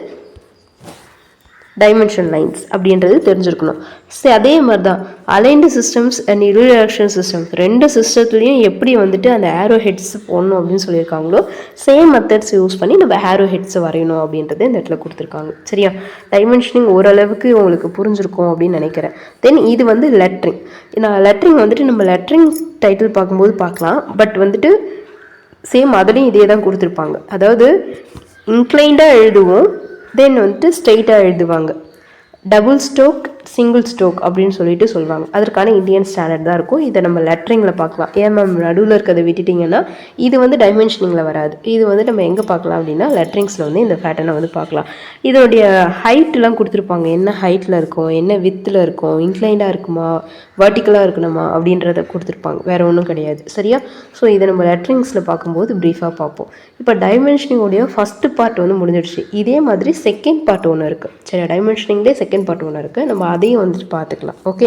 டைமென்ஷன் லைன்ஸ் அப்படின்றது தெரிஞ்சிருக்கணும். சரி, அதே மாதிரி தான் aligned systems and unidirectional systems ரெண்டு சிஸ்டத்துலேயும் எப்படி வந்துட்டு அந்த ஏரோ ஹெட்ஸ் போடணும் அப்படின்னு சொல்லியிருக்காங்களோ சேம் மெத்தட்ஸ் யூஸ் பண்ணி நம்ம ஏரோ ஹெட்ஸை வரையணும் அப்படின்றத இந்த இடத்துல கொடுத்துருக்காங்க. சரியா? டைமென்ஷனிங் ஓரளவுக்கு உங்களுக்கு புரிஞ்சிருக்கும் அப்படின்னு நினைக்கிறேன். தென் இது வந்து லெட்ரிங். நான் லெட்ரிங் வந்துட்டு நம்ம லெட்ரிங் டைட்டில் பார்க்கும்போது பார்க்கலாம். பட் வந்துட்டு சேம் அதுலேயும் இதே தான் கொடுத்துருப்பாங்க. அதாவது இன்க்ளைண்டாக எழுதுவோம், தென் வந்துட்டு ஸ்ட்ரெயிட்டாக எழுதுவாங்க. டபுள் ஸ்ட்ரோக் சிங்கிள் ஸ்ட்ரோக் அப்படின்னு சொல்லிட்டு சொல்லுவாங்க. அதற்கான இந்தியன் ஸ்டாண்டர்ட் தான் இருக்கும். இதை நம்ம லெட்டரிங்கில் பார்க்கலாம். ஏன் மேம் நடுவில் இருக்கிறத விட்டுட்டிங்கன்னா இது வந்து டைமென்ஷனிங்கில் வராது. இது வந்து நம்ம எங்கே பார்க்கலாம் அப்படின்னா லெட்டரிங்ஸில் வந்து இந்த பேட்டர்னை வந்து பார்க்கலாம். இதோடைய ஹைட்லாம் கொடுத்துருப்பாங்க. என்ன ஹைட்டில் இருக்கும், என்ன வித்தில் இருக்கும், இன்க்ளைண்டாக இருக்குமா, வர்டிக்கலாக இருக்கணுமா அப்படின்றத கொடுத்துருப்பாங்க. வேறு ஒன்றும் கிடையாது. சரியா? ஸோ இதை நம்ம லெட்டரிங்ஸில் பார்க்கும்போது ப்ரீஃபாக பார்ப்போம். இப்போ டைமென்ஷனிங்கோடைய ஃபஸ்ட்டு பார்ட் வந்து முடிஞ்சிடுச்சு. இதே மாதிரி செகண்ட் பார்ட் ஒன்று இருக்குது. சரி, டைமென்ஷனிங்லேயே செகண்ட் பார்ட் ஒன்று இருக்குது. நம்ம அதையும் வந்துட்டு பார்த்துக்கலாம். ஓகே.